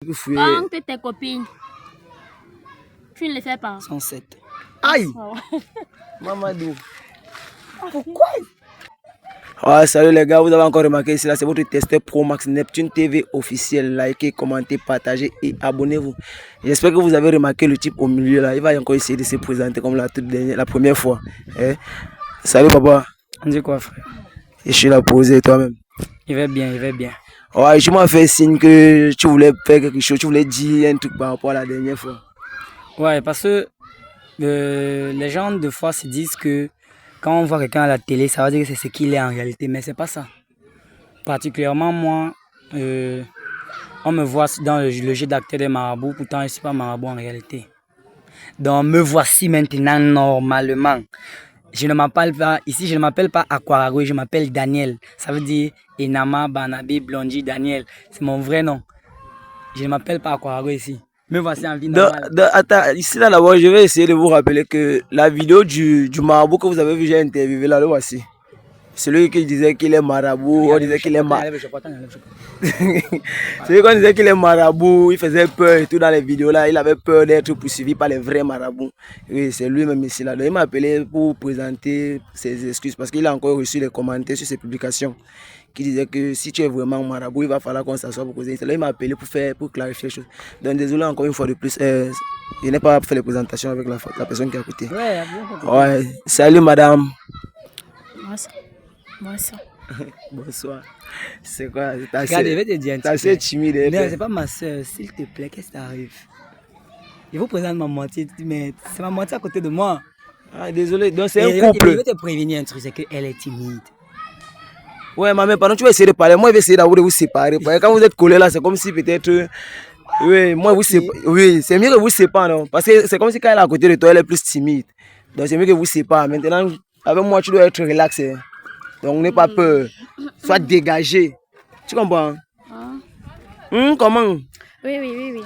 Quand tes copines, tu ne les fais pas. 107. Aïe! Oh. Mamadou. Pourquoi? Ouais, salut les gars, vous avez encore remarqué ici, là c'est votre testeur Pro Max Neptune TV officiel. Likez, commentez, partagez et abonnez-vous. J'espère que vous avez remarqué le type au milieu là. Il va encore essayer de se présenter comme la première fois. Eh? Salut papa. On dit quoi, frère? Je suis là posé toi-même. Il va bien, il va bien. Ouais, tu m'as fait signe que tu voulais faire quelque chose, tu voulais dire un truc par rapport à la dernière fois. Ouais, parce que les gens de fois se disent que quand on voit quelqu'un à la télé, ça veut dire que c'est ce qu'il est en réalité, mais c'est pas ça. Particulièrement moi, on me voit dans le jeu d'acteur des marabouts, pourtant je ne suis pas marabout en réalité. Donc me voici maintenant normalement. Je ne m'appelle pas, ici je ne m'appelle pas Aquarago, je m'appelle Daniel. Ça veut dire Enama, Banabi, Blondie, Daniel. C'est mon vrai nom. Je ne m'appelle pas Aquarago ici. Me voici en vie normale. Attends, ici là d'abord, je vais essayer de vous rappeler que la vidéo du marabout que vous avez vu, j'ai interviewé là, le voici. Celui qui disait qu'il est marabout, on disait qu'il est marabout. Celui qu'on disait qu'il est marabout, il faisait peur et tout dans les vidéos là, il avait peur d'être poursuivi par les vrais marabouts. Oui, c'est lui-même ici là. Donc, il m'a appelé pour présenter ses excuses parce qu'il a encore reçu des commentaires sur ses publications qui disaient que si tu es vraiment marabout, il va falloir qu'on s'assoie pour causer. Là, il m'a appelé pour clarifier les choses. Donc désolé encore une fois de plus, je n'ai pas fait les présentations avec la personne qui a écouté. Ouais, salut madame. Bonsoir. Bonsoir. C'est quoi? T'as Regarde, je vais te dire un assez, assez timide. Non, c'est pas ma soeur. S'il te plaît, qu'est-ce qui t'arrive? Je vous présente ma moitié, mais c'est ma moitié à côté de moi. Ah, désolé, donc c'est un couple. Je vais te prévenir un truc, c'est qu'elle est timide. Ouais, maman, pendant que tu vas essayer de parler, moi je vais essayer d'abord de vous séparer. Parce que quand vous êtes collés là, c'est comme si peut-être. Oui, moi vous séparez. Oui, c'est mieux que vous séparez, non? Parce que c'est comme si quand elle est à côté de toi, elle est plus timide. Donc c'est mieux que vous séparez. Maintenant, avec moi, tu dois être relaxé. Donc n'aie pas peur. Sois dégagé. Tu comprends? Comment? Oui.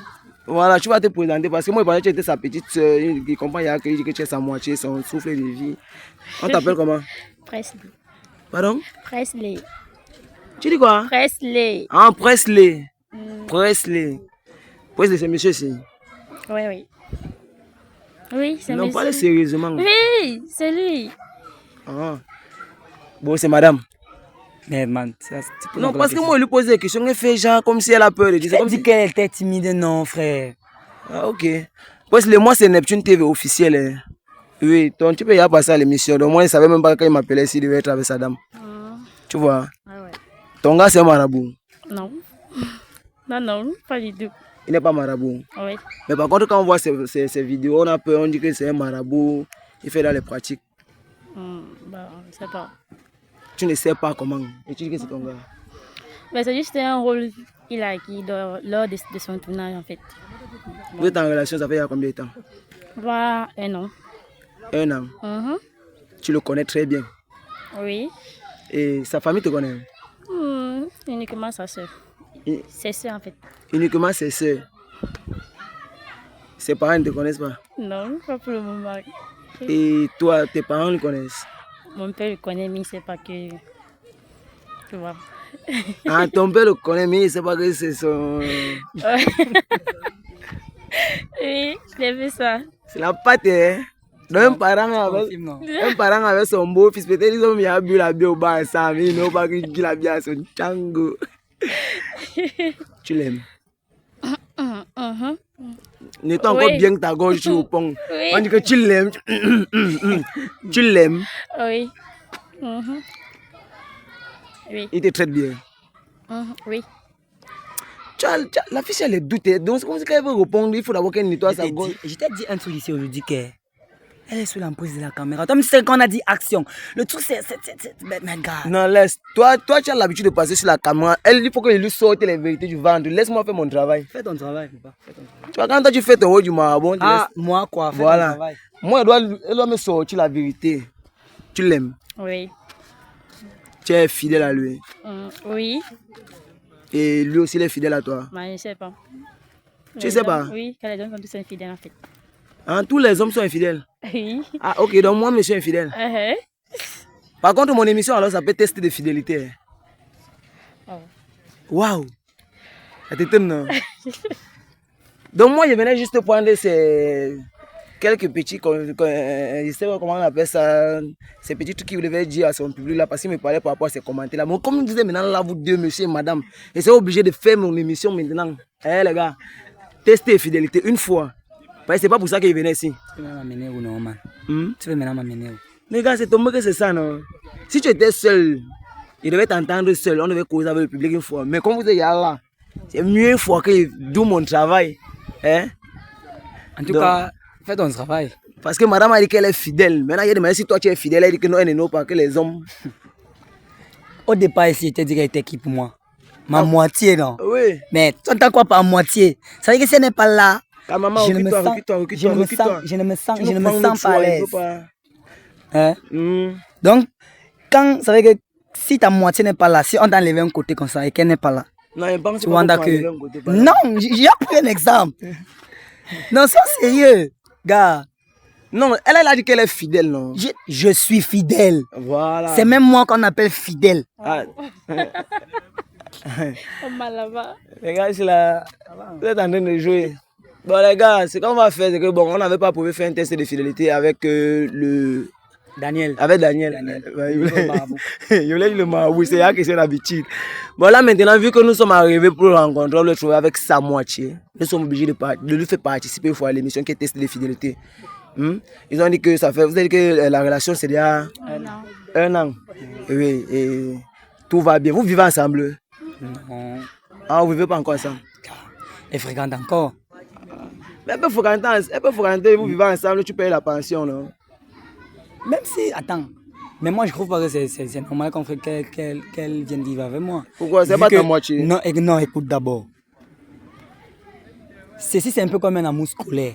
Voilà, tu vas te présenter parce que moi, je pensais que tu étais sa petite soeur. Il comprend que tu es sa moitié, son souffle de vie. On t'appelle comment? Presley. Pardon? Presley. Tu dis quoi? Presley. Ah, Presley. Presley. Presley, c'est monsieur ici. Oui. Oui, c'est monsieur. Non, parlez sérieusement. Oui, c'est lui. Ah. Bon, c'est madame. Mais man, non, parce que moi, je lui pose des questions, elle fait genre comme si elle a peur de dire. Elle dit qu'elle était timide, non, frère. Ah, ok. Presley, moi, c'est Neptune TV officiel. Hein. Oui, donc tu peux y aller passer à l'émission. Donc moi, je ne savais même pas quand il m'appelait s'il devait être avec sa dame. Tu vois? Ah ouais. Ton gars, c'est un marabout? Non. Non, pas du tout. Il n'est pas marabout? Oui. Mais par contre, quand on voit ces vidéos, on a peur, on dit que c'est un marabout. Il fait dans les pratiques. Bah, je ne sais pas. Tu ne sais pas comment. Et tu dis que c'est ton gars? Mais c'est juste un rôle qu'il a acquis lors de son tournage en fait. Vous êtes en relation, ça fait il y a combien de temps? Voilà, un an. Un an. Tu le connais très bien. Oui. Et sa famille te connaît? Uniquement sa soeur. Ses soeurs en fait. Uniquement ses soeurs. Ses parents ne te connaissent pas? Non, pas pour le moment. Et toi, tes parents le connaissent? Mon père le connaît, mais il ne sait pas que... Tu vois. Ah, ton père le connaît, mais il ne sait pas que c'est son... Oui, j'ai vu ça. C'est la pâte, hein? Donc, un parent avec son beau-fils, peut-être ils ont mis à bu la bière au bar ensemble, mais ils n'ont pas dit la bière à son tango. Tu l'aimes? N'est-ce encore bien que ta gorge sur le pont? On dit que tu l'aimes. Tu l'aimes? Oui. Oui. Il te traite bien? Oui. La fille, elle est doutée. Donc, c'est comme si quand elle veut répondre, il faut d'abord qu'elle nettoie sa gorge. Je t'ai dit un truc ici aujourd'hui qu'elle est sous l'emprise de la caméra. Toi, c'est quand on a dit action. Le truc, c'est. Mais gars. Non, laisse. Toi, tu as l'habitude de passer sur la caméra. Elle, il faut qu'il lui sorte les vérités du ventre. Laisse-moi faire mon travail. Fais ton travail, papa. Tu vois, quand toi, tu fais ton rôle du marabout. Ah, moi, quoi? Fais voilà. ton travail. Moi, elle doit me sortir la vérité. Tu l'aimes? Oui. Tu es fidèle à lui? Oui. Et lui aussi, il est fidèle à toi? Mais je ne sais pas. Tu ne sais pas? Oui, que les hommes sont tous infidèles en fait. Hein, tous les hommes sont infidèles? Oui. Ah, ok, donc moi, je suis infidèle. Par contre, mon émission, alors, ça peut tester de fidélité. Waouh! Ça t'étonne, non? Donc moi, je venais juste prendre ces quelques petits, je sais pas comment on appelle ça, ces petits trucs qu'il devait dire à son public là, parce qu'il me parlait par rapport à ces commentaires là. Mais comme il disait maintenant là, vous deux, monsieur et madame, et c'est obligé de faire mon émission maintenant. Eh les gars, testez fidélité une fois. Parce que c'est pas pour ça qu'il venait ici. Tu veux m'amener ou non, man? Tu veux maintenant m'amener où? Les gars, c'est tombé que c'est ça, non? Si tu étais seul, il devait t'entendre seul, on devait causer avec le public une fois. Mais comme vous êtes là, c'est mieux une fois que d'où mon travail. Hein? En tout cas, fais ton travail. Parce que madame a dit qu'elle est fidèle. Maintenant, il a demandé si toi tu es fidèle. Elle dit que non, elle n'est pas que les hommes. Au départ, ici, il t'a dit qu'elle était qui pour moi? Ma moitié, non? Oui. Mais tu entends quoi par moitié? Ça veut dire que si elle n'est pas là, Ta maman, je ne me sens pas à l'aise. Hein? Donc, quand ça veut dire que si ta moitié n'est pas là, si on t'a enlevé un côté comme ça et qu'elle n'est pas là, non, je pense tu vois que... Non, j'ai pris un exemple. Non, c'est sérieux, gars. Non, elle a dit qu'elle est fidèle, non? Je suis fidèle. Voilà. C'est même moi qu'on appelle fidèle. Ah. là-bas. Les gars, c'est là. Vous êtes en train de jouer. Bon, les gars, ce qu'on va faire, c'est que bon, on n'avait pas pu faire un test de fidélité avec le. Daniel. Avec Daniel. Il voulait dire le marabout, c'est là que c'est l'habitude. Bon, là maintenant, vu que nous sommes arrivés pour rencontrer le trouver avec sa moitié, nous sommes obligés de lui faire participer une fois à l'émission qui est test de fidélité. Ils ont dit que ça fait. Vous avez dit que la relation c'est déjà un an. Oui, et tout va bien. Vous vivez ensemble? Non. Ah, vous ne vivez pas encore ensemble? Elle fréquente encore. Mais elle peut fréquenter, vous vivez ensemble, tu payes la pension, non? Même si, attends, mais moi je trouve pas que c'est normal qu'elle vienne vivre avec moi. Pourquoi? C'est pas ta moitié? Non, écoute d'abord. Ceci c'est un peu comme un amour scolaire.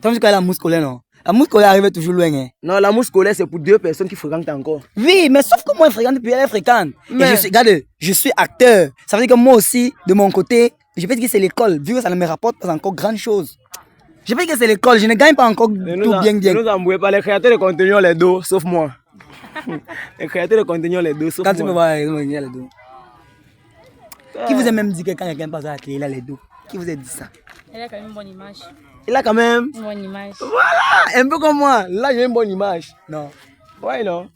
Tu as vu qu'elle a l'amour scolaire, non? L'amour scolaire arrive toujours loin. Hein? Non, l'amour scolaire c'est pour deux personnes qui fréquentent encore. Oui, mais sauf que moi je fréquente puis elle est fréquente. Mais... Et regarde, je suis acteur. Ça veut dire que moi aussi, de mon côté, je peux dire que c'est l'école, vu que ça ne me rapporte pas encore grande chose. Je peux dire que c'est l'école, je ne gagne pas encore tout bien. Ne nous embrouillez pas, les créateurs de contenu ont les dos, sauf moi. Les créateurs de contenu ont les dos, sauf moi. Quand tu me vois, ils ont les dos. Qui vous a même dit que quand quelqu'un passe à la télé, il a les dos? Qui vous a dit ça? Elle a quand même une bonne image. Il a quand même une bonne image. Voilà, un peu comme moi. Là, j'ai une bonne image. Non. Ouais, non.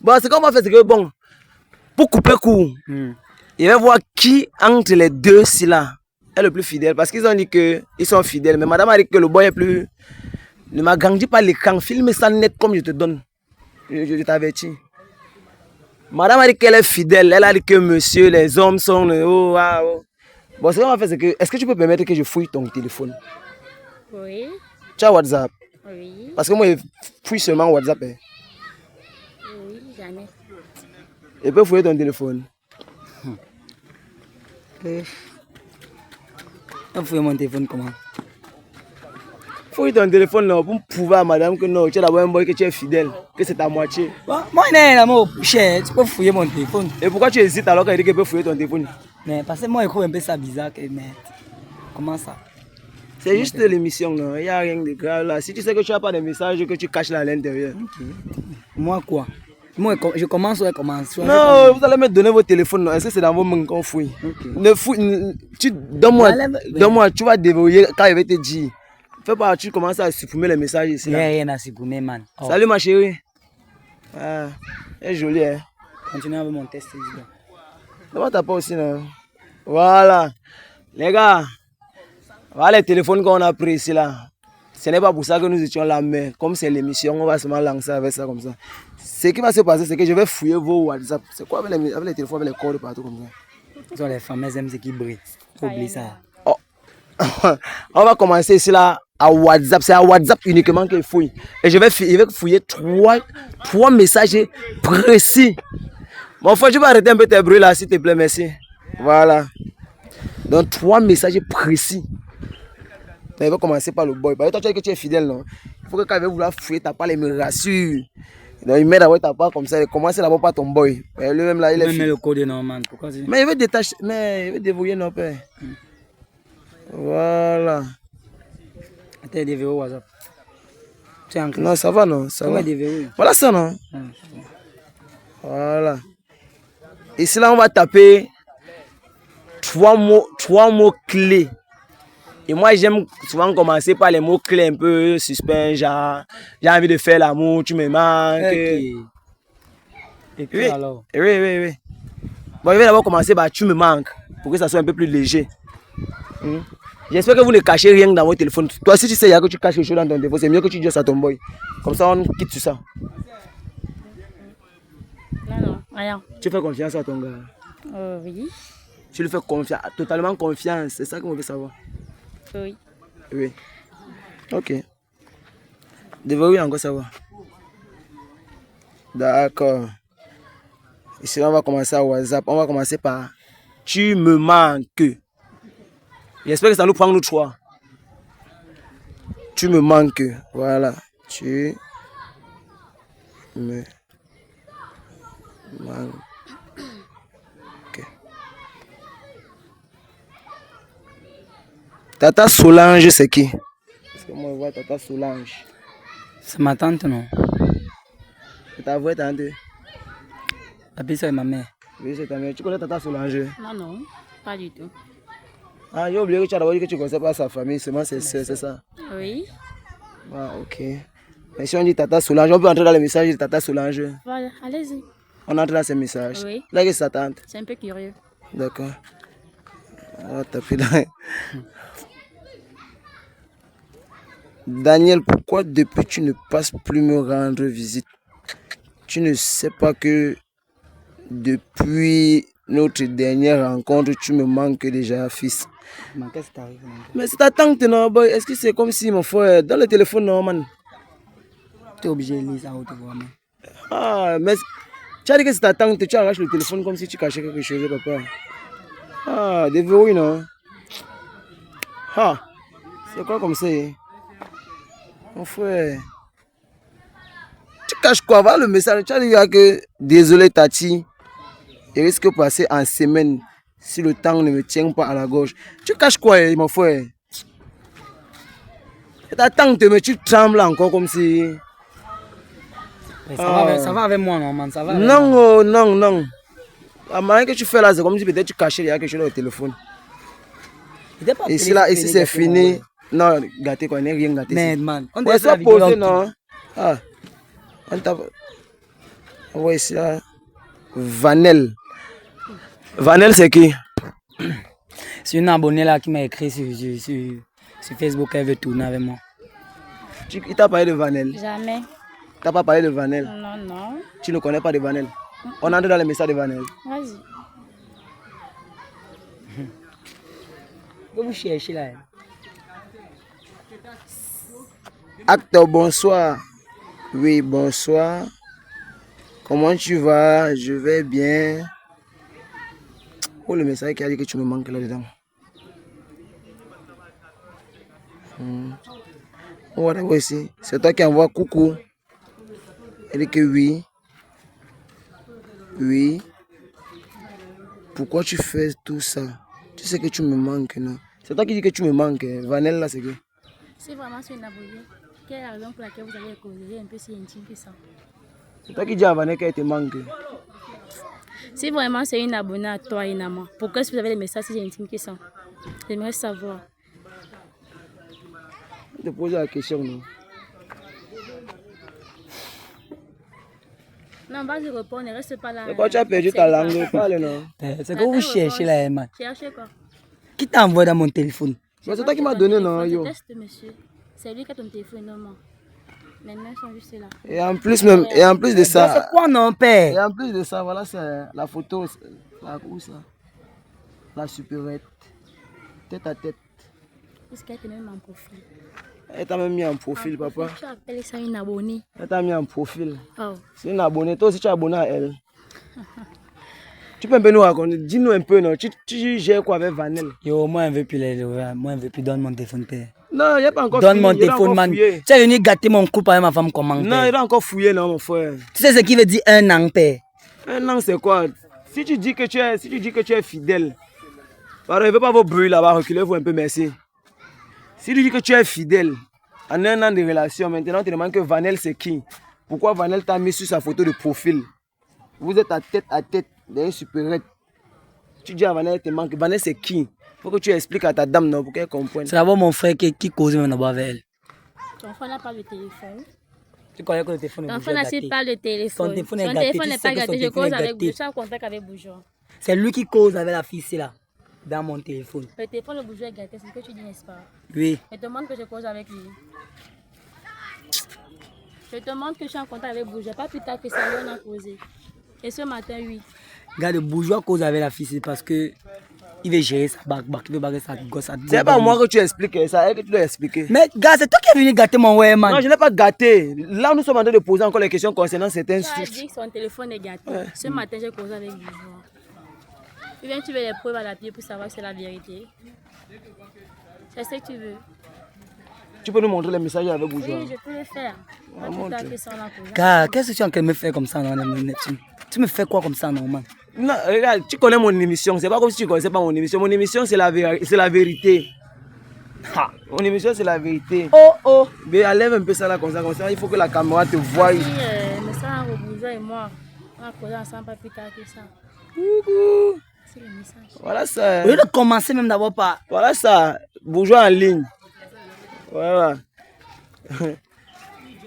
Bon, ce qu'on va faire, c'est que bon, pour couper court, il va voir qui entre les deux, si là, est le plus fidèle. Parce qu'ils ont dit qu'ils sont fidèles. Mais madame a dit que le boy est plus. Ne m'agrandis pas l'écran. Filme ça net comme je te donne. Je t'avertis. Madame a dit qu'elle est fidèle. Elle a dit que monsieur, les hommes sont. Oh, wow. Bon, ce qu'on va faire, c'est que. Est-ce que tu peux permettre que je fouille ton téléphone? Oui. Tu as WhatsApp? Oui. Parce que moi, je fouille seulement WhatsApp. Hein. Oui, jamais. Je peux fouiller ton téléphone. Tu fouilles mon téléphone comment? Fouille ton téléphone là pour prouver à madame que non, tu es d'abord un boy, que tu es fidèle, que c'est ta moitié. Bon, moi, il y a un amour cher, tu peux fouiller mon téléphone. Et pourquoi tu hésites alors qu'elle dit qu'elle peut fouiller ton téléphone? Mais parce que moi, je trouve un peu ça bizarre. Mais comment ça? C'est juste l'émission, non? Il n'y a rien de grave là. Si tu sais que tu n'as pas de message, que tu caches là à l'intérieur. Okay. Moi quoi? Moi, je commence ou elle commence? Non, vous allez me donner vos téléphones. Est-ce que c'est dans vos mains qu'on fouille? Okay. Ne fouille. Donne-moi, tu vas déverrouiller quand il va te dire. Fais pas, tu commences à supprimer les messages ici. Il n'y a rien à supprimer, man. Oh. Salut ma chérie. Ah, elle est jolie, hein? Continue avec mon test. Comment t'as pas aussi, non? Voilà. Les gars, voilà les téléphones qu'on a pris ici, là. Ce n'est pas pour ça que nous étions là, mais comme c'est l'émission, on va seulement lancer avec ça comme ça. Ce qui va se passer, c'est que je vais fouiller vos WhatsApp. C'est quoi avec les téléphones, avec les codes partout comme ça? Les femmes, elles aiment ce qui brille. Oublie ça. Oh. On va commencer ici, là, à WhatsApp. C'est à WhatsApp uniquement qu'il fouille. Et je vais fouiller trois messages précis. Mon frère, tu vas arrêter un peu tes bruits là, s'il te plaît, merci. Voilà. Donc, 3 messages précis. Donc, il va commencer par le boy. Parce que toi, tu sais que tu es fidèle, non? Il faut que quand il va vouloir fouiller ta part, il me rassure. Donc, il met d'abord ta part comme ça. Il commence d'abord par ton boy. Lui-même là, il est. Mais le code est normal. Pourquoi c'est... Mais il veut détacher. Mais il veut déverrouiller nos pères. Voilà. Attends, déverrouiller WhatsApp. Non, ça va, non? Ça va. Voilà ça, non? Voilà. Ici, là, on va taper 3 mots clés Et moi, j'aime souvent commencer par les mots clés un peu suspens, genre, j'ai envie de faire l'amour, tu me manques. Ok. Et puis Oui, alors? oui. Bon, je vais d'abord commencer par tu me manques, pour que ça soit un peu plus léger. J'espère que vous ne cachez rien dans votre téléphone. Toi, si tu sais que tu caches quelque chose dans ton téléphone, c'est mieux que tu dises ça à ton boy. Comme ça, on quitte sur ça. Non, rien. Tu fais confiance à ton gars. Oui. Tu lui fais confiance, totalement confiance. C'est ça qu'on veut savoir. Oui. Oui. Ok. Devrais-vous encore savoir? D'accord. Ici, on va commencer à WhatsApp. On va commencer par tu me manques. J'espère que ça nous prend notre choix. Tu me manques. Voilà. Tu me manques. Ok. Tata Solange, c'est qui? Parce que moi, je vois Tata Solange. C'est ma tante, non? C'est ta vraie tante? La piste est ma mère. Oui, c'est ta mère. Tu connais Tata Solange? Non, pas du tout. Ah, j'ai oublié que tu as d'abord dit que tu ne connaissais pas sa famille, seulement c'est ça. Oui. Ah, ok. Mais si on dit Tata Solange, on peut entrer dans les messages de Tata Solange. Voilà, allez-y. On entre dans ces messages. Oui. Là, que c'est sa tante. C'est un peu curieux. D'accord. On va taper dans... Daniel, pourquoi depuis tu ne passes plus me rendre visite? Tu ne sais pas que depuis notre dernière rencontre, tu me manques déjà, fils. Qu'est-ce qui t'arrive? Mais c'est ta tante, non, boy. Est-ce que c'est comme si mon frère, dans le téléphone, non, man? Tu es obligé de lire ça au voir. Ah, mais tu as dit que c'est ta tante, tu arraches le téléphone comme si tu cachais quelque chose, papa. Ah, des verrouilles, non? Ah, c'est quoi comme ça? Hein? Mon frère. Tu caches quoi? Voilà le message. Tu as dit que désolé, Tati. Il risque de passer en semaine si le temps ne me tient pas à la gorge. Tu caches quoi, mon frère? C'est ta tante, mais tu trembles encore comme si. Ça va avec moi, non, man. Ça va avec Non, moi. oh, non. La manière que tu fais là, c'est comme si peut-être tu cachais quelque chose dans le téléphone. Ici, là, ici c'est fini. Non, gâté quoi, n'est rien gâté. Mais man, on doit doit se poser, non? Ah, on t'a. On voit ici là. Vanel. Vanel, c'est qui? C'est une abonnée là qui m'a écrit sur Facebook, elle veut tourner avec moi. Il t'a parlé de Vanel? Jamais. T'as pas parlé de Vanel? Non. Tu ne connais pas de Vanel? On entre dans les messages de Vanel. Vas-y. Que vous cherchez là? Acteur, bonsoir. Oui, bonsoir. Comment tu vas? Je vais bien. Oh, le message qui a dit que tu me manques là-dedans. On va d'abord ici. C'est toi qui envoie coucou. Elle dit que oui. Oui. Pourquoi tu fais tout ça? Tu sais que tu me manques, non? C'est toi qui dis que tu me manques. Vanel là, c'est que. C'est vraiment sur une abonnée. Quelle est la raison pour laquelle vous avez causé un peu si intime que ça? C'est toi qui dis à Vanel qu'elle te manque. Si vraiment c'est une abonnée à toi et à moi, pourquoi est-ce que vous avez des messages si intimes que ça? J'aimerais savoir. Je te pose la question, non? Non, vas-y, réponds, ne reste pas là. C'est quoi, tu as perdu ta langue? Parle, non? C'est que vous cherchez là, man. Cherchez quoi? Qui t'a envoyé dans mon téléphone? Mais c'est toi qui m'as donné, non, yo? Teste, monsieur. C'est lui qui a ton téléphone, non, moi. Maintenant, ils sont juste là. Et en plus de ça. C'est quoi, non, père? Et en plus de ça, voilà, c'est la photo. Où ça? La supérette. Tête à tête. Est-ce qu'elle te met en profil? Elle t'a même mis en profil, papa. Tu appelles ça une abonnée? Elle t'a mis en profil. Oh. C'est une abonnée. Toi aussi, tu es abonné à elle. Tu peux un peu nous raconter. Dis-nous un peu, non? Tu gères quoi avec Vanel? Yo, moi, je ne veux plus les moi, je ne veux plus donner mon téléphone, père. Non, il n'y a pas encore Donne fini. mon téléphone, man. Tu es venu gâter mon couple avec ma femme comment? Non, il a encore fouillé, non, mon frère. Tu sais ce qui veut dire un an, père? Un an, c'est quoi? Si tu dis que tu es fidèle, alors, ne veut pas vos bruits là-bas, reculez-vous un peu, merci. Si tu dis que tu es fidèle, en un an de relation, maintenant, tu te demandes que Vanel, c'est qui? Pourquoi Vanel t'a mis sur sa photo de profil? Vous êtes à tête dans une supérette. Tu dis à Vanel, te manque. Vanel, c'est qui? Faut que tu expliques à ta dame, non, pour qu'elle comprenne. C'est d'abord mon frère qui cause même d'abord avec elle. Ton frère n'a pas le téléphone. Tu connais que le téléphone est Ton gâté. frère n'a pas le téléphone. Son téléphone est Son gâté. téléphone n'est pas gâté. Je cause avec Bourgeois. Je suis en contact avec Bourgeois. C'est lui qui cause avec la fille, c'est là, dans mon téléphone. Le téléphone de Bourgeois est gâté, c'est ce que tu dis, n'est-ce pas? Oui. Je te demande que je cause avec lui. Je te demande que je suis en contact avec Bourgeois. Pas plus tard que ça, on a causé. Et ce matin, oui. Regarde, le bourgeois cause avec la fille, c'est parce que il veut gérer sa barque, il veut barrer sa gosse. C'est pas moi que tu expliques, ça, elle que tu dois expliquer. Mais gars, c'est toi qui es venu gâter mon ouais, man. Non, je n'ai pas gâté. Là, nous sommes en train de poser encore les questions concernant certains Tu as sources. dit que son téléphone est gâté. Ouais. Ce matin, j'ai causé avec Bourgeois. Ou bien tu veux les preuves à la pied pour savoir si c'est la vérité. C'est ce que tu veux. Tu peux nous montrer les messages avec Bourgeois? Oui, je peux le faire. Pas plus tard que ça, on a causé. Gars, qu'est-ce que tu es en train de me faire comme ça, non? Tu me fais quoi comme ça, normal? Non, regarde, tu connais mon émission. C'est pas comme si tu connaissais pas mon émission. Mon émission, c'est la vérité. Ha, mon émission, c'est la vérité. Oh, oh. Mais enlève un peu ça là, comme ça. Il faut que la caméra te voie. Oui, mais ça, Bourgeois et moi, on a causé ensemble pas plus tard que ça. Coucou. C'est le message. Voilà ça. Au lieu de commencer même d'abord par... Voilà ça. Bourgeois en ligne. Voilà.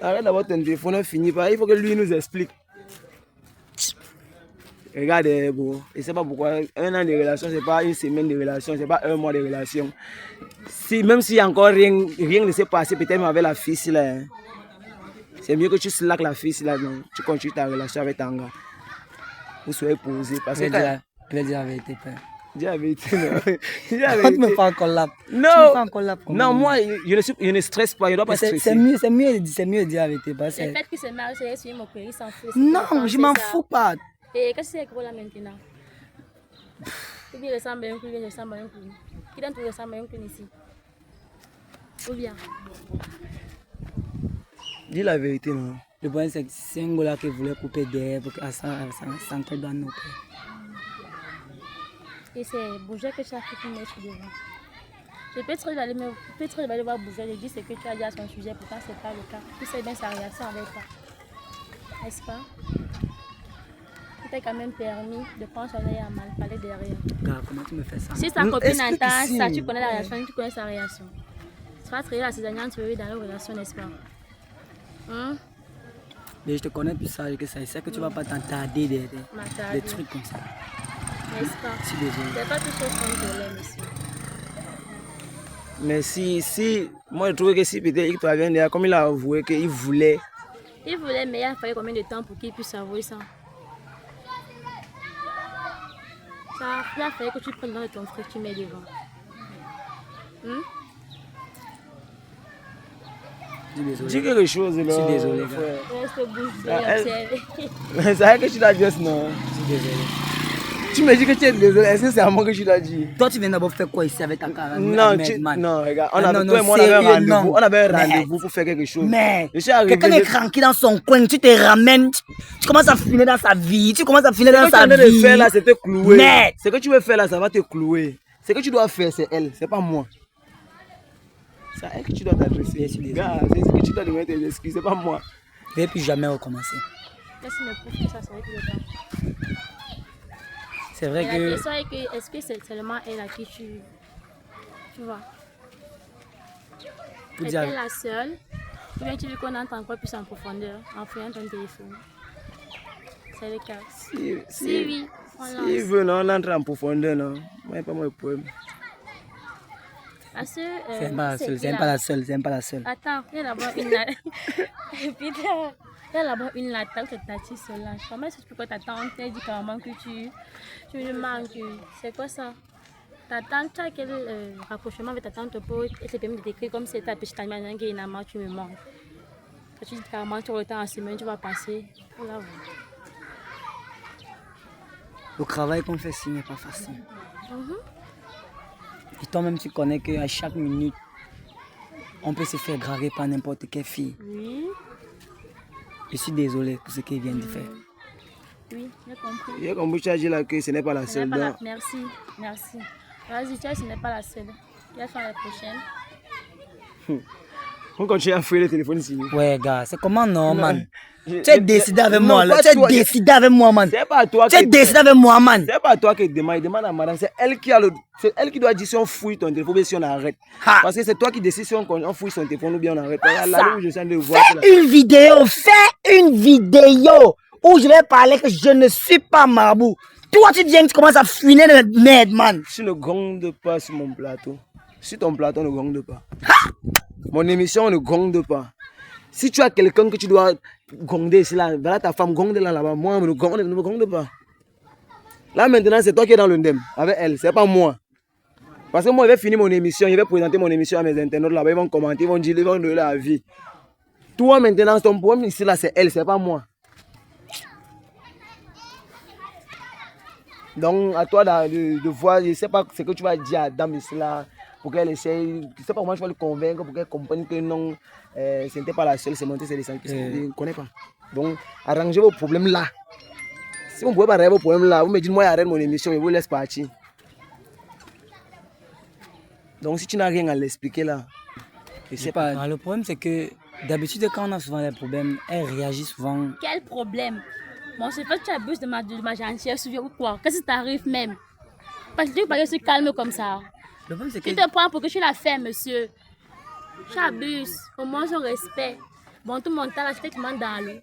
Arrête d'avoir ton téléphone fini. Il faut que lui nous explique. Regarde, bon, et c'est pas pourquoi un an de relation, c'est pas une semaine de relation, c'est pas un mois de relation. Si, même s'il y a encore rien ne s'est passé, peut-être même avec la fille, là, c'est mieux que tu slack la fille, là, donc, tu continues ta relation avec Tanga. Vous soyez posé. Parce que. Je vais dire la vérité, père. Dis la vérité, non. Dis la Tu vérité. me fais un collab. Non, non, moi, je ne stresse pas, je ne dois pas stresser. C'est mieux de dire la vérité. Le fait que c'est marié, c'est suivi mon pays, il s'en fout. Non, je m'en fous pas. Et qu'est-ce que c'est que là maintenant? Ou bien ressemble à un clou, ressemble à un clou. Qui donne tout ressemble à un clou ici? Ou bien? Dis la vérité, non. Le problème, c'est que c'est un gars qui voulait couper derrière pour que ça s'entre dans nos pays. Et c'est Bourgeois que tu as fait pour mettre devant. Je peux trop aller voir Bourgeois, je dis ce que tu as dit à son sujet, pourtant ce n'est pas le cas. Tu sais bien sa réaction avec toi. N'est-ce pas? Tu t'es quand même permis de prendre son œil à mal parler derrière. Gars, comment tu me fais ça? Si sa copine entend ça, tu connais la réaction, tu connais sa réaction. Tu vas créer la cisagnante dans leur relation, n'est-ce pas? Mais je te connais plus sage que ça. Je sais que tu ne vas pas t'entarder des trucs comme ça. N'est-ce pas? Je suis désolé. C'est pas tout chose qu'on te l'aime ici. Mais si, moi je trouve que si peut-être il parvient derrière, comme il a avoué qu'il voulait. Il voulait, mais il a fallu combien de temps pour qu'il puisse avouer ça? Il a fallu que tu prennes dans ton frère que tu mets devant. Dis quelque chose là. Je suis désolé, gars. Reste bouche bée, c'est vrai que tu l'as dit, non? Je suis désolé. Tu me dis que tu es désolé, est-ce que c'est à moi que tu l'as dit? Toi, tu viens d'abord faire quoi ici avec ta carrière? Non, regarde, on avait un rendez-vous pour faire quelque chose. Mais quelqu'un est cranky dans son coin, tu te ramènes, tu commences à filer dans sa vie, Ce que tu veux faire là, c'est te clouer. Mais ce que tu veux faire là, ça va te clouer. Ce que tu dois faire, c'est elle, c'est pas moi. C'est à elle que tu dois t'adresser. C'est ce que tu dois demander tes excuses, c'est pas moi. Je ne vais plus jamais recommencer. Laisse-moi prouver que ça serait plus le temps. C'est vrai que... La question est que, est-ce que c'est seulement elle à qui tu vois? Est-elle la seule? Ou bien tu veux qu'on entre encore plus en profondeur en fouillant ton téléphone? C'est le cas. Si oui, on lance. Si veut, non, on entre en profondeur, non. Moi, c'est pas mon problème. C'est pas la seule. Attends, il y a d'abord une... Il y a d'abord une latente de Tati Solange. Comment est-ce que tu peux ta tante dit carrément que tu lui manques? C'est quoi ça? Ta tante, tu as quel rapprochement avec ta tante pour elle te permet de t'écrire comme si c'était ta petite amie qui est une tu me manques. Quand tu dis carrément tu auras le temps en semaine, tu vas passer. Oh là, le travail qu'on fait ici n'est pas facile. Et toi-même, tu connais qu'à chaque minute, on peut se faire graver par n'importe quelle fille. Oui. Je suis désolé pour ce qu'il vient de faire. Oui, j'ai compris. J'ai compris, tu as dit là que ce n'est pas la seule. Merci. Vas-y, ce n'est pas la seule. Tu vas faire la prochaine. On continue à fouiller le téléphone ici. Ouais, gars, c'est comment non, man? Tu Tu es décidé avec moi, là. Tu es décidé avec moi, man. C'est pas toi qui... Tu es décidé avec moi, man. C'est pas toi qui demande. Il demande à madame. C'est elle qui a le... C'est elle qui doit dire si on fouille ton téléphone ou si on arrête. Ha. Parce que c'est toi qui décides si on fouille son téléphone ou bien on arrête. Là où je suis de voir. Fais une vidéo où je vais parler que je ne suis pas marabout. Toi, tu viens, tu commences à fuiner de merde, man. Tu ne grondes pas sur mon plateau. Sur ton plateau, ne gronde pas. Ha. Mon émission ne gronde pas. Si tu as quelqu'un que tu dois gronder ici, là, voilà ta femme gronde là-bas. Moi, ne me gronde pas. Là, maintenant, c'est toi qui es dans le ndem avec elle, c'est pas moi. Parce que moi, je vais finir mon émission, je vais présenter mon émission à mes internautes là-bas. Ils vont commenter, ils vont dire, ils vont donner leur avis. Toi, maintenant, ton problème ici, là, c'est elle, c'est pas moi. Donc, à toi de voir, je ne sais pas ce que tu vas dire à Dame ici là, pour qu'elle essaye. Je ne sais pas comment tu vas le convaincre, pour qu'elle comprenne que non, ce n'était pas la seule, c'est monter, c'est les 5 je ne connais pas. Donc, arrangez vos problèmes là. Si vous ne pouvez pas arrêter vos problèmes là, vous me dites, moi, j'arrête mon émission et vous laisse partir. Donc, si tu n'as rien à l'expliquer là, je ne sais pas. Non, le problème, c'est que d'habitude, quand on a souvent des problèmes, elle réagit souvent. Quel problème? Bon, c'est pas que tu abuses de ma gentillesse ou quoi? Qu'est-ce qui t'arrive même? Parce que tu veux que je suis calme comme ça. Le problème, c'est que... Tu te prends pour que je la fais, monsieur. Tu abuses. Au moins, je respecte. Bon, tout mon temps, là, je te demande dans l'eau.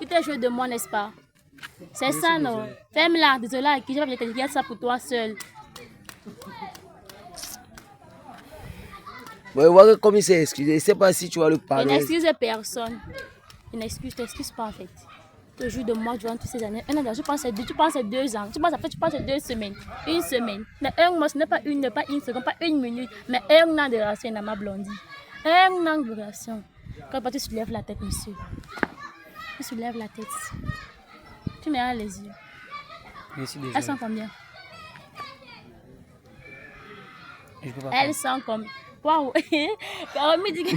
Tu t'es joué de moi, n'est-ce pas? C'est ça, non? Ferme-la, désolé, qui je vais te dire ça pour toi seul. Bon, voir comme il s'est excusé, je ne sais pas si tu vas le parler. Je n'excuse personne. Je t'excuse pas en fait. Tu joues de moi durant toutes ces années. Un an, tu penses à 2 ans. Tu penses à 2 semaines. Une semaine. Mais un mois, ce n'est pas une seconde, pas une minute. Mais un an de relation dans ma blondie. Un an de relation. Quand tu soulèves la tête, monsieur. Tu soulèves la tête. Tu me regardes les yeux. Elles sont combien? Elles sont comme... Waouh! Caromi dit que...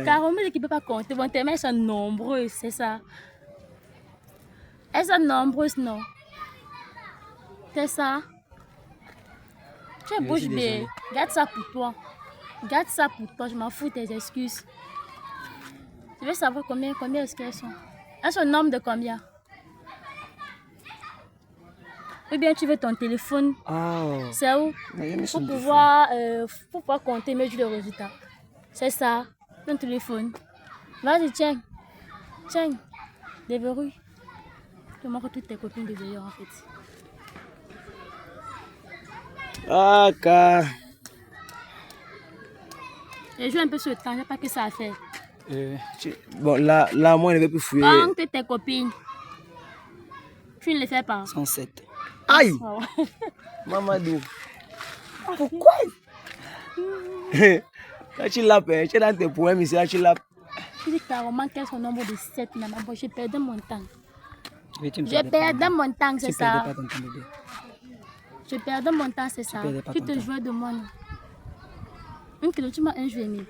Caromi dit qu'il ne peut pas compter. Bon, tes mains sont nombreuses, c'est ça? Elles sont nombreuses, non? C'est ça? Tu es bouche bée. Garde ça pour toi. Garde ça pour toi. Je m'en fous de tes excuses. Je veux savoir combien est-ce qu'elles sont. Elles sont un nombre de combien? Ou bien tu veux ton téléphone? Oh. C'est où? Pour pouvoir compter, mais le résultat. C'est ça, ton téléphone. Vas-y, tiens. Tiens. Déverrouille. Je montre toutes tes copines de dehors en fait. Ah, car. Je joue un peu sur le temps, je sais pas que ça a fait. Bon, là, moi, je ne vais plus fouiller. Compte tes copines. Tu ne les fais pas. 107. Aïe! Oh. Mamadou. Pourquoi? Quand tu l'as fait, tu es dans tes poèmes ici, là, tu l'as. Tu dis carrément quel est son nombre de 7, maman. Bon, j'ai perdu mon temps. J'ai perdu mon temps, c'est ça. Pas ton temps, bébé. Je perds mon temps, c'est ça. Tu te jouais de moi, non? Tu m'as un jour aimé.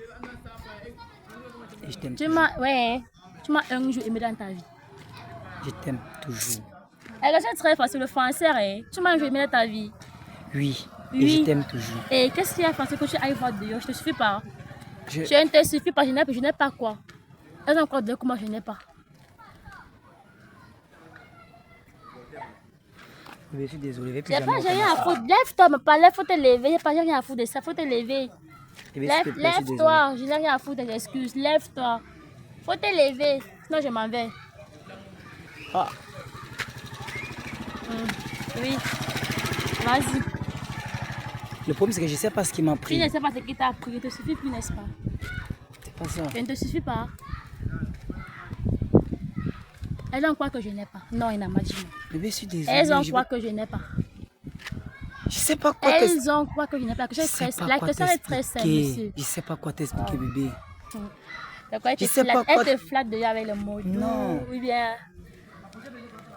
Et je t'aime. Tu m'as un jour aimé dans ta vie. Je t'aime toujours. C'est très facile, le français, hein? Tu m'as un jour aimé dans ta vie. Oui. Et je t'aime toujours. Et qu'est-ce qui a fait que tu ailles voir dehors? Je te suffis pas. Je ne te suffis pas, je n'ai pas quoi. Elles ont encore deux que moi je n'ai pas. Je suis désolé. J'ai rien à foutre. Lève-toi, me parle, faut te lever. J'ai pas rien à foutre de ça, faut te lever. Lève-toi, je n'ai rien à foutre des excuses. Lève-toi. Faut te lever, sinon je m'en vais. Ah. Oui. Vas-y. Le problème, c'est que je ne sais pas ce qui m'a pris. Tu ne sais pas ce qui t'a pris, il ne te suffit plus, n'est-ce pas? C'est pas ça. Je ne te suffis pas. Elles ont quoi que je n'ai pas? Non, il n'a pas dit. Bébé, je suis désolé. Elles ont quoi que je n'ai pas? Je sais pas quoi Elles ont quoi que je n'ai pas? Que la question est très simple, monsieur. Je sais pas quoi t'expliquer, bébé. D'accord, elle te flatte déjà avec le mot. Non. Oui bien.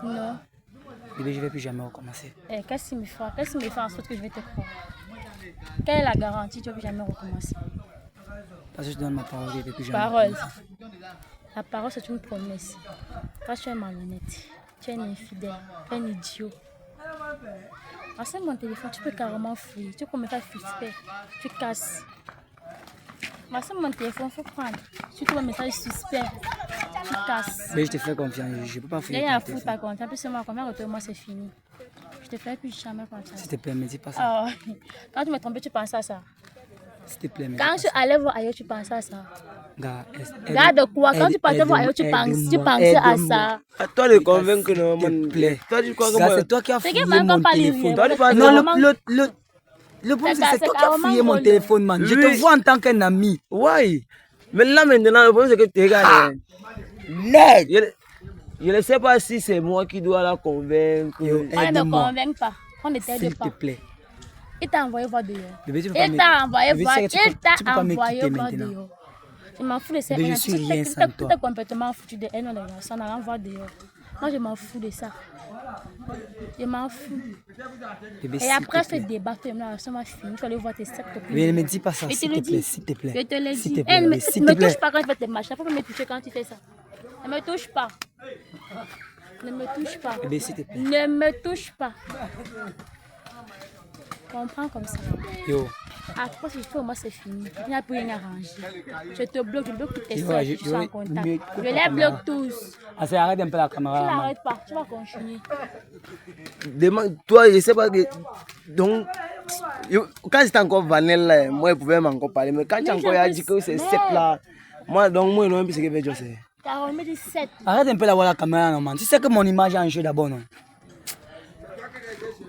Non. Bébé, je ne vais plus jamais recommencer. Qu'est-ce qui me fait en sorte que je vais te croire? Quelle est la garantie que tu ne vas plus jamais recommencer? Parce que je donne ma parole, je ne vais plus jamais recommencer. La parole, c'est une promesse. Toi, tu es malhonnête. Tu es un infidèle. Tu es un idiot. Enseigne mon téléphone, tu peux carrément fouiller. Tu peux me faire flipper. Tu casses. Moi, c'est mon téléphone, faut prendre. Si tu vois un message suspect, tu casses. Mais je te fais confiance, je peux pas faire. Il y a un fou par contre. En plus, c'est moi, combien de moi c'est fini. Je te fais plus jamais confiance. S'il te plaît, me dis pas ça. Oh. Quand tu m'es trompé, tu penses à ça. S'il te plaît, me dis Quand pas tu ça. allais voir ailleurs, tu pensais à ça. Regarde quoi? Quand tu partais voir ailleurs, tu pensais à ça. À toi de convaincre, non, S'il te plaît. Toi, tu crois que Gars, moi. c'est toi qui as C'est fouillé que même mon pas les téléphone. Toi, tu penses Non, que- le problème, C'est c'est toi qui as carrément fouillé mon drôle. téléphone, man. Je Oui. te vois en tant qu'un ami. Ouais. Mais là, maintenant, le problème, c'est que tu regardes. Je ne sais pas si c'est moi qui dois la convaincre. Yo, On ne me aide-moi. convainc pas. On ne t'aide S'il pas. te plaît. Il t'a envoyé voir dehors. Bébé, tu peux pas Il me- t'a envoyé Bébé, voir. tu sais que tu Il peux- tu peux t'a pas me envoyé quitter voir maintenant. dehors. Je m'en fous de ça. Bébé, je suis rien sans toi. Tu t'es complètement foutu de elle, on a voir dehors. Moi, je m'en fous de ça. Je m'en fous. Bébé, Et s'il après te ce plaît. débat, tu vas finir. Tu vas aller voir tes 7 copines. Bébé, ne me dis pas ça, Je te s'il le te plaît, dis. s'il te plaît. Je te le S'il dis. te plaît, Elle bébé, ne s'il me te touche plaît. pas quand tu fais tes machins. Il faut pas me toucher quand tu fais ça. Ne me touche pas. Ne me touche pas. Bébé, s'il te plaît. Ne me touche pas. Comprends comme ça. Yo, Après, si je fais au moins, c'est fini. Il n'y a plus rien à ranger. Je te bloque, je bloque toutes tes Ouais, soeurs je- qui sont en je- contact. mais- Je les bloque tous. ah, c'est arrête un peu la Tu caméra. là, man. n'arrêtes pas, tu vas continuer. Demande, toi, je sais pas que. Donc, quand c'était encore Vanel, là, moi, je pouvais encore parler. Mais quand tu as Mais encore je dit que peux- c'est mais- 7 là, moi, donc, moi, non, puis c'est que je sais. Carole me dit 7. Arrête un peu d'avoir la caméra, non, man. Tu sais que mon image est en jeu d'abord, non?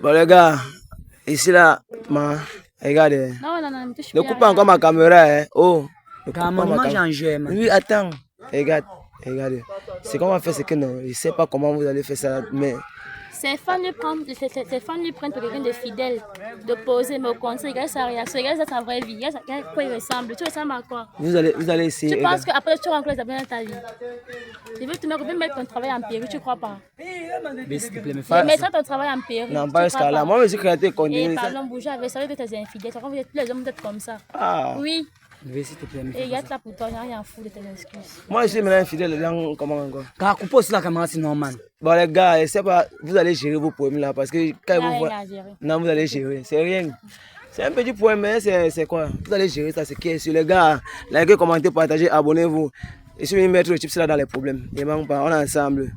Bon, les gars, ici là, regardez. Non, non, non, ne me touche Ne plus. coupe pas encore ma caméra, hein. Oh. Ne Car coupe mon pas ma image est caméra. en jeu, man. Oui, attends. Regarde, regardez. Ce qu'on va faire, c'est que non, je sais pas comment vous allez faire ça, mais. Ses fans lui prennent pour quelqu'un de fidèle, de poser, mais au contraire, regarde sa réaction, regarde sa vraie vie, regarde à quoi il ressemble. Tu ressembles à quoi? Vous allez essayer. Tu penses regarde. qu'après tu rencontres les amis dans ta vie? Je veux mettre ton travail en péril, tu crois pas? Bébé, s'il te plaît, me Je fais mettrai ton travail en péril. Non, tu pas crois jusqu'à là. Moi, je suis créateur Et continue. pardon, bouger avec ça, de tes infidèles. Quand vous êtes tous les hommes, vous êtes comme ça. Ah. Oui, Bébé, s'il te plaît, me et fais il y pas a ça. là pour toi, j'ai rien à foutre de tes excuses. Moi, je suis maintenant fidèle dans comment encore. Car coupe aussi la caméra, sinon, man. Bon, les gars, je sais pas, vous allez gérer vos problèmes là parce que quand Il n'y a vous rien voyez. à gérer. Non, vous allez gérer, c'est rien. C'est un petit point, mais c'est quoi? Vous allez gérer ça, c'est qui est sur les gars. Likez, commentez, partagez, abonnez-vous. Et si vous mettez le chips là dans les problèmes, ne manque pas, on est ensemble.